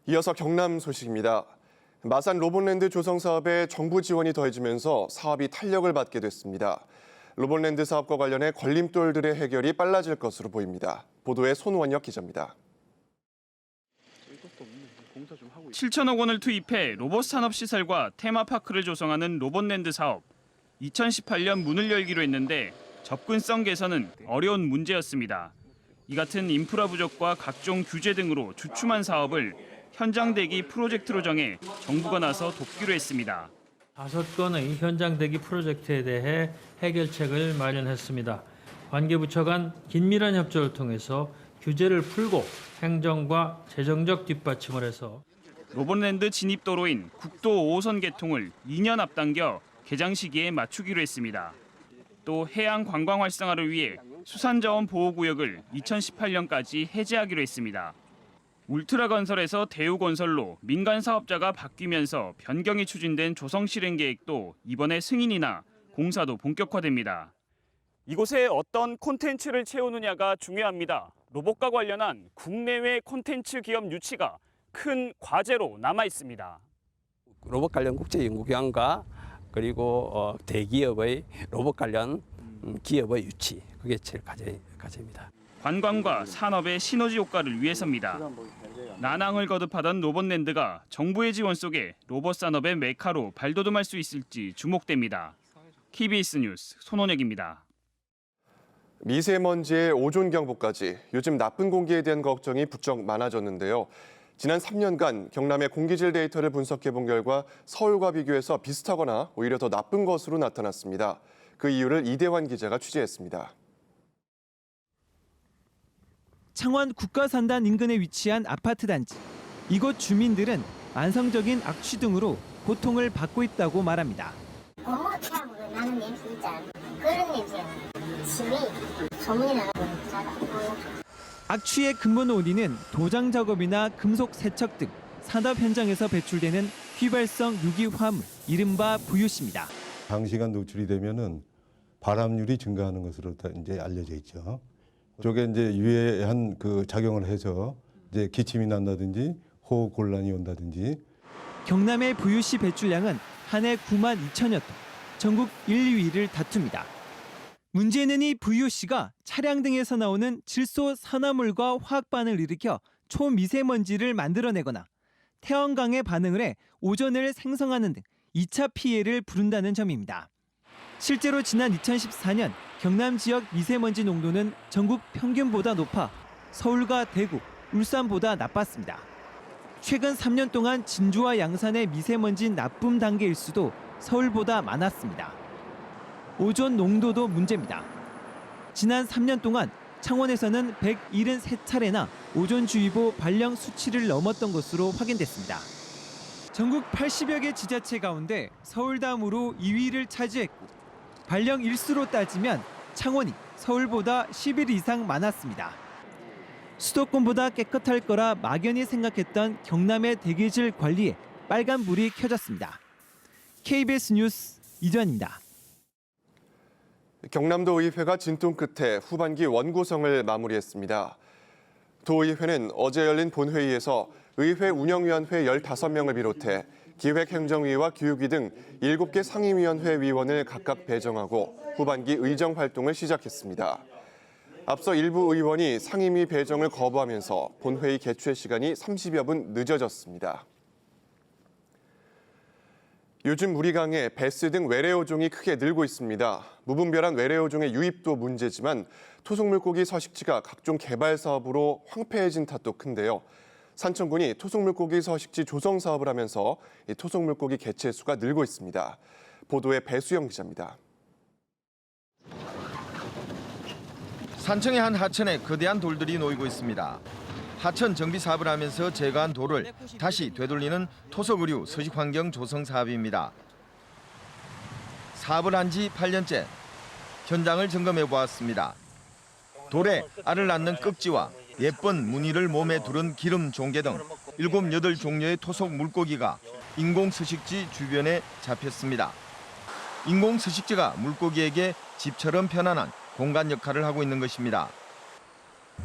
이어서 경남 소식입니다. 마산 로봇랜드 조성 사업에 정부 지원이 더해지면서 사업이 탄력을 받게 됐습니다. 로봇랜드 사업과 관련해 걸림돌들의 해결이 빨라질 것으로 보입니다. 보도에 손원혁 기자입니다. 7천억 원을 투입해 로봇 산업 시설과 테마파크를 조성하는 로봇랜드 사업. 2018년 문을 열기로 했는데 접근성 개선은 어려운 문제였습니다. 이 같은 인프라 부족과 각종 규제 등으로 주춤한 사업을 현장 대기 프로젝트로 정해 정부가 나서 돕기로 했습니다. 5건의 현장 대기 프로젝트에 대해 해결책을 마련했습니다. 관계부처 간 긴밀한 협조를 통해서 규제를 풀고 행정과 재정적 뒷받침을 해서 로봇랜드 진입도로인 국도 5호선 개통을 2년 앞당겨 개장 시기에 맞추기로 했습니다. 또 해양 관광 활성화를 위해 수산자원 보호구역을 2018년까지 해제하기로 했습니다. 울트라건설에서 대우건설로 민간 사업자가 바뀌면서 변경이 추진된 조성 실행 계획도 이번에 승인이나 공사도 본격화됩니다. 이곳에 어떤 콘텐츠를 채우느냐가 중요합니다. 로봇과 관련한 국내외 콘텐츠 기업 유치가 큰 과제로 남아 있습니다. 로봇 관련 국제 연구기관과 그리고 대기업의 로봇 관련 기업의 유치, 그게 제일 과제입니다. 관광과 산업의 시너지 효과를 위해서입니다. 난항을 거듭하던 로봇랜드가 정부의 지원 속에 로봇 산업의 메카로 발돋움할 수 있을지 주목됩니다. KBS 뉴스 손원혁입니다. 미세먼지의 오존 경보까지 요즘 나쁜 공기에 대한 걱정이 부쩍 많아졌는데요. 지난 3년간 경남의 공기질 데이터를 분석해 본 결과 서울과 비교해서 비슷하거나 오히려 더 나쁜 것으로 나타났습니다. 그 이유를 이대환 기자가 취재했습니다. 창원 국가산단 인근에 위치한 아파트 단지. 이곳 주민들은 만성적인 악취 등으로 고통을 받고 있다고 말합니다. 고무가 태양으로 나는 냄새 있잖아. 그런 냄새는 침이 소문이 나는 건 잘 안 보여. 악취의 근본 원인은 도장 작업이나 금속 세척 등 산업 현장에서 배출되는 휘발성 유기 화물, 이른바 VOC입니다. 장시간 노출이 되면은 발암률이 증가하는 것으로 이제 알려져 있죠. 저게 이제 유해한 그 작용을 해서 이제 기침이 난다든지 호흡 곤란이 온다든지. 경남의 VOC 배출량은 한 해 9만 2천여 톤, 전국 1, 2위를 다툽니다. 문제는 이 VOC가 차량 등에서 나오는 질소 산화물과 화학 반응을 일으켜 초미세먼지를 만들어내거나 태양광에 반응을 해 오존을 생성하는 등 2차 피해를 부른다는 점입니다. 실제로 지난 2014년 경남 지역 미세먼지 농도는 전국 평균보다 높아 서울과 대구, 울산보다 나빴습니다. 최근 3년 동안 진주와 양산의 미세먼지 나쁨 단계 일수도 서울보다 많았습니다. 오존 농도도 문제입니다. 지난 3년 동안 창원에서는 173차례나 오존주의보 발령 수치를 넘었던 것으로 확인됐습니다. 전국 80여 개 지자체 가운데 서울 다음으로 2위를 차지했고 발령 일수로 따지면 창원이 서울보다 10일 이상 많았습니다. 수도권보다 깨끗할 거라 막연히 생각했던 경남의 대기질 관리에 빨간불이 켜졌습니다. KBS 뉴스 이주환입니다. 경남도 의회가 진통 끝에 후반기 원구성을 마무리했습니다. 도의회는 어제 열린 본회의에서 의회 운영위원회 15명을 비롯해 기획행정위와 교육위 등 7개 상임위원회 위원을 각각 배정하고 후반기 의정 활동을 시작했습니다. 앞서 일부 의원이 상임위 배정을 거부하면서 본회의 개최 시간이 30여 분 늦어졌습니다. 요즘 우리 강에 베스 등 외래어종이 크게 늘고 있습니다. 무분별한 외래어종의 유입도 문제지만 토속물고기 서식지가 각종 개발 사업으로 황폐해진 탓도 큰데요. 산청군이 토속물고기 서식지 조성 사업을 하면서 이 토속물고기 개체 수가 늘고 있습니다. 보도에 배수영 기자입니다. 산청의 한 하천에 거대한 돌들이 놓이고 있습니다. 하천 정비 사업을 하면서 제거한 돌을 다시 되돌리는 토속의류 서식환경 조성 사업입니다. 사업을 한 지 8년째 현장을 점검해 보았습니다. 돌에 알을 낳는 꺽지와 예쁜 무늬를 몸에 두른 기름 종개 등 7, 8종류의 토속 물고기가 인공 서식지 주변에 잡혔습니다. 인공 서식지가 물고기에게 집처럼 편안한 공간 역할을 하고 있는 것입니다.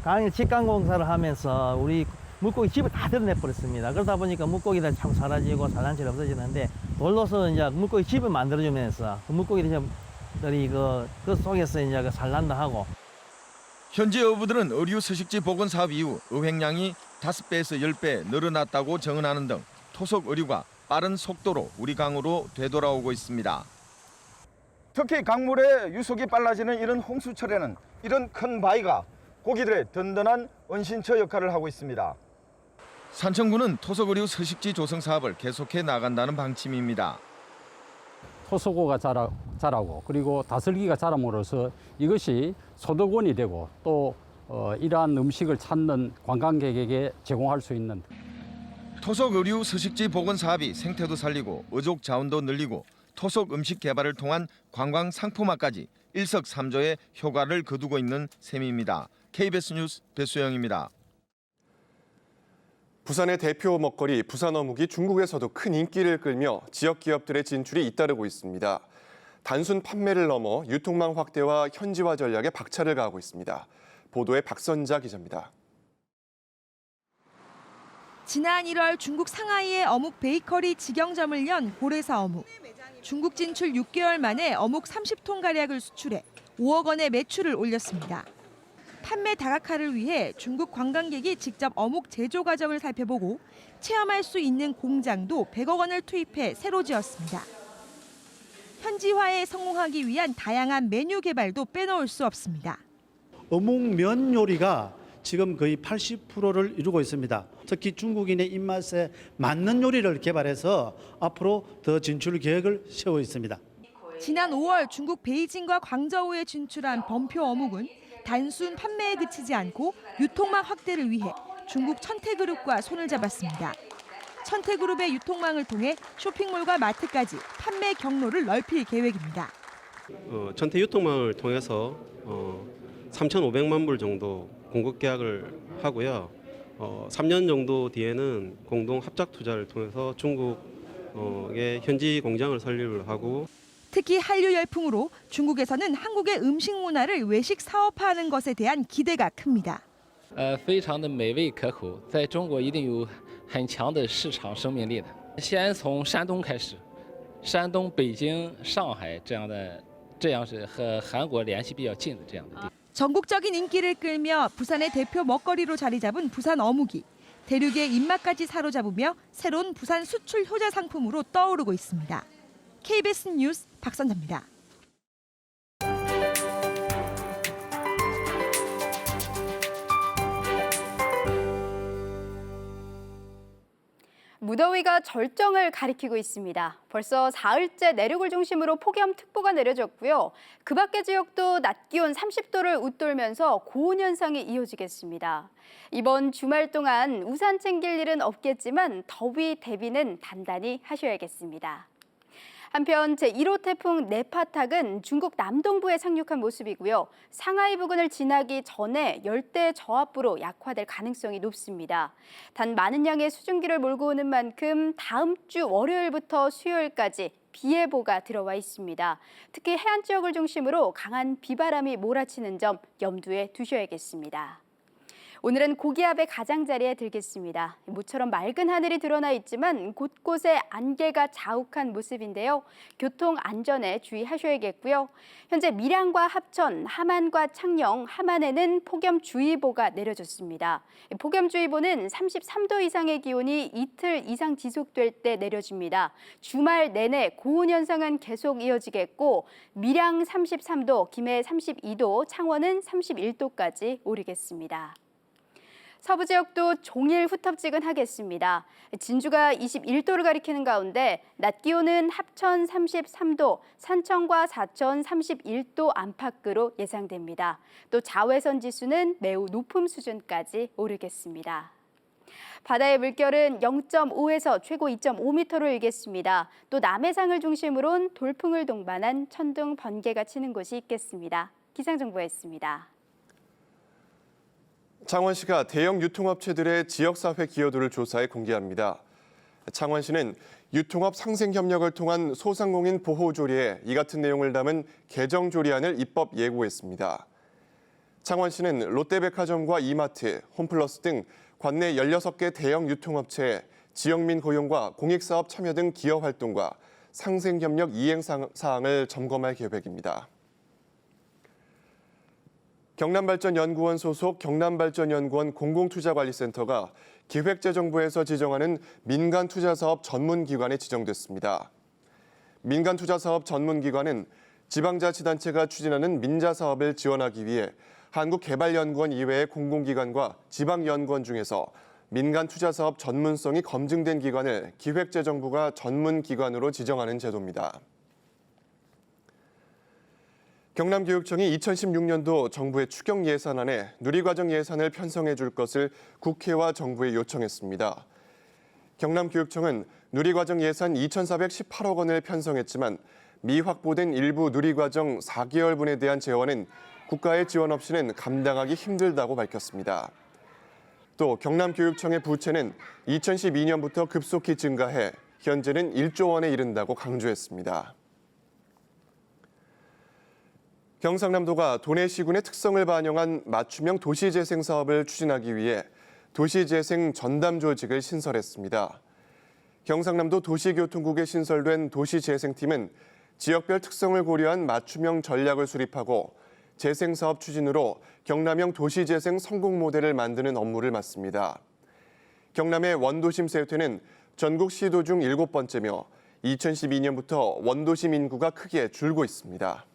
강의 직강 공사를 하면서 우리 물고기 집을 다 드러내버렸습니다. 그러다 보니까 물고기들 참 사라지고 산란질이 없어지는데 돌로서 이제 물고기 집을 만들어주면서 그 물고기들이 그 속에서 이제 산란도 하고. 현지 어부들은 어류 서식지 복원 사업 이후 어획량이 5배에서 10배 늘어났다고 증언하는 등 토속 어류가 빠른 속도로 우리 강으로 되돌아오고 있습니다. 특히 강물의 유속이 빨라지는 이런 홍수철에는 이런 큰 바위가 고기들의 든든한 은신처 역할을 하고 있습니다. 산청군은 토속어류 서식지 조성 사업을 계속해 나간다는 방침입니다. 토속어가 자라고 그리고 다슬기가 자람으로써 이것이 소득원이 되고 또 이러한 음식을 찾는 관광객에게 제공할 수 있는 토속어류 서식지 복원 사업이 생태도 살리고 어족 자원도 늘리고 토속 음식 개발을 통한 관광 상품화까지 일석삼조의 효과를 거두고 있는 셈입니다. KBS 뉴스 배수영입니다. 부산의 대표 먹거리 부산 어묵이 중국에서도 큰 인기를 끌며 지역 기업들의 진출이 잇따르고 있습니다. 단순 판매를 넘어 유통망 확대와 현지화 전략에 박차를 가하고 있습니다. 보도에 박선자 기자입니다. 지난 1월 중국 상하이에 어묵 베이커리 직영점을 연 고래사 어묵. 중국 진출 6개월 만에 어묵 30톤가량을 수출해 5억 원의 매출을 올렸습니다. 판매 다각화를 위해 중국 관광객이 직접 어묵 제조 과정을 살펴보고 체험할 수 있는 공장도 100억 원을 투입해 새로 지었습니다. 현지화에 성공하기 위한 다양한 메뉴 개발도 빼놓을 수 없습니다. 어묵면 요리가 지금 거의 80%를 이루고 있습니다. 특히 중국인의 입맛에 맞는 요리를 개발해서 앞으로 더 진출 계획을 세우고 있습니다. 지난 5월 중국 베이징과 광저우에 진출한 범표 어묵은 단순 판매에 그치지 않고 유통망 확대를 위해 중국 천태그룹과 손을 잡았습니다. 천태그룹의 유통망을 통해 쇼핑몰과 마트까지 판매 경로를 넓힐 계획입니다. 천태 유통망을 통해서 3,500만 불 정도 공급 계약을 하고요. 3년 정도 뒤에는 공동 합작 투자를 통해서 중국의 현지 공장을 설립을 하고 특히 한류 열풍으로 중국에서는 한국의 음식 문화를 외식 사업화하는 것에 대한 기대가 큽니다. 非常的美味可口，在中国一定有很强的市场生命力的。先从山东开始，山东、北京、上海这样是和韩国联系比较近的这样的地方。 전국적인 인기를 끌며 부산의 대표 먹거리로 자리 잡은 부산 어묵이 대륙의 입맛까지 사로잡으며 새로운 부산 수출 효자 상품으로 떠오르고 있습니다. KBS 뉴스 박선자입니다. 무더위가 절정을 가리키고 있습니다. 벌써 사흘째 내륙을 중심으로 폭염특보가 내려졌고요. 그 밖의 지역도 낮 기온 30도를 웃돌면서 고온 현상이 이어지겠습니다. 이번 주말 동안 우산 챙길 일은 없겠지만 더위 대비는 단단히 하셔야겠습니다. 한편 제1호 태풍 네파탁은 중국 남동부에 상륙한 모습이고요. 상하이 부근을 지나기 전에 열대 저압부로 약화될 가능성이 높습니다. 단 많은 양의 수증기를 몰고 오는 만큼 다음 주 월요일부터 수요일까지 비 예보가 들어와 있습니다. 특히 해안 지역을 중심으로 강한 비바람이 몰아치는 점 염두에 두셔야겠습니다. 오늘은 고기압의 가장자리에 들겠습니다. 모처럼 맑은 하늘이 드러나 있지만 곳곳에 안개가 자욱한 모습인데요. 교통 안전에 주의하셔야겠고요. 현재 밀양과 합천, 함안과 창녕, 함안에는 폭염주의보가 내려졌습니다. 폭염주의보는 33도 이상의 기온이 이틀 이상 지속될 때 내려집니다. 주말 내내 고온 현상은 계속 이어지겠고 밀양 33도, 김해 32도, 창원은 31도까지 오르겠습니다. 서부 지역도 종일 후텁지근하겠습니다. 진주가 21도를 가리키는 가운데 낮 기온은 합천 33도, 산청과 사천 31도 안팎으로 예상됩니다. 또 자외선 지수는 매우 높은 수준까지 오르겠습니다. 바다의 물결은 0.5에서 최고 2.5m로 일겠습니다. 또 남해상을 중심으론 돌풍을 동반한 천둥, 번개가 치는 곳이 있겠습니다. 기상정보였습니다. 창원시가 대형 유통업체들의 지역사회 기여도를 조사해 공개합니다. 창원시는 유통업 상생협력을 통한 소상공인 보호조례에 이 같은 내용을 담은 개정조례안을 입법 예고했습니다. 창원시는 롯데백화점과 이마트, 홈플러스 등 관내 16개 대형 유통업체에 지역민 고용과 공익사업 참여 등 기여 활동과 상생협력 이행 사항을 점검할 계획입니다. 경남발전연구원 소속 경남발전연구원 공공투자관리센터가 기획재정부에서 지정하는 민간투자사업 전문기관에 지정됐습니다. 민간투자사업 전문기관은 지방자치단체가 추진하는 민자사업을 지원하기 위해 한국개발연구원 이외의 공공기관과 지방연구원 중에서 민간투자사업 전문성이 검증된 기관을 기획재정부가 전문기관으로 지정하는 제도입니다. 경남교육청이 2016년도 정부의 추경 예산안에 누리과정 예산을 편성해 줄 것을 국회와 정부에 요청했습니다. 경남교육청은 누리과정 예산 2,418억 원을 편성했지만 미확보된 일부 누리과정 4개월분에 대한 재원은 국가의 지원 없이는 감당하기 힘들다고 밝혔습니다. 또 경남교육청의 부채는 2012년부터 급속히 증가해 현재는 1조 원에 이른다고 강조했습니다. 경상남도가 도내시군의 특성을 반영한 맞춤형 도시재생 사업을 추진하기 위해 도시재생 전담 조직을 신설했습니다. 경상남도 도시교통국에 신설된 도시재생팀은 지역별 특성을 고려한 맞춤형 전략을 수립하고 재생사업 추진으로 경남형 도시재생 성공 모델을 만드는 업무를 맡습니다. 경남의 원도심 세태는 전국 시도 중 7번째며 2012년부터 원도심 인구가 크게 줄고 있습니다.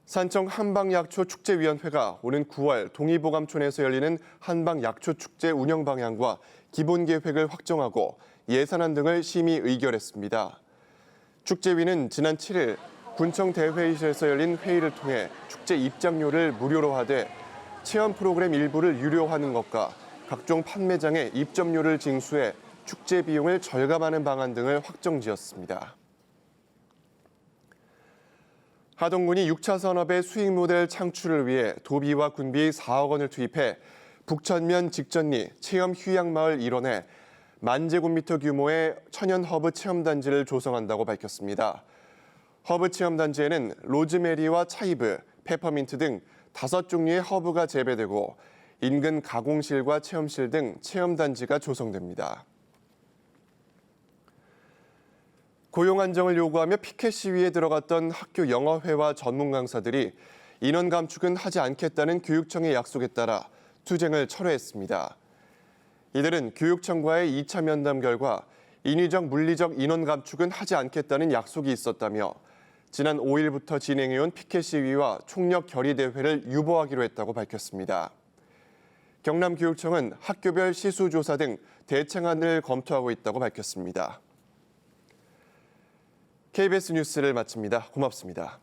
산청 한방약초축제위원회가 오는 9월 동의보감촌에서 열리는 한방약초축제 운영 방향과 기본계획을 확정하고 예산안 등을 심의 의결했습니다. 축제위는 지난 7일 군청 대회의실에서 열린 회의를 통해 축제 입장료를 무료로 하되 체험 프로그램 일부를 유료화하는 것과 각종 판매장에 입점료를 징수해 축제 비용을 절감하는 방안 등을 확정지었습니다. 하동군이 6차 산업의 수익 모델 창출을 위해 도비와 군비 4억 원을 투입해 북천면 직전리 체험 휴양마을 일원에 10,000제곱미터 규모의 천연 허브 체험단지를 조성한다고 밝혔습니다. 허브 체험단지에는 로즈메리와 차이브, 페퍼민트 등 5종류의 허브가 재배되고 인근 가공실과 체험실 등 체험단지가 조성됩니다. 고용 안정을 요구하며 피켓 시위에 들어갔던 학교 영어회화 전문 강사들이 인원 감축은 하지 않겠다는 교육청의 약속에 따라 투쟁을 철회했습니다. 이들은 교육청과의 2차 면담 결과 인위적 물리적 인원 감축은 하지 않겠다는 약속이 있었다며 지난 5일부터 진행해온 피켓 시위와 총력 결의 대회를 유보하기로 했다고 밝혔습니다. 경남교육청은 학교별 시수조사 등 대책안을 검토하고 있다고 밝혔습니다. KBS 뉴스를 마칩니다. 고맙습니다.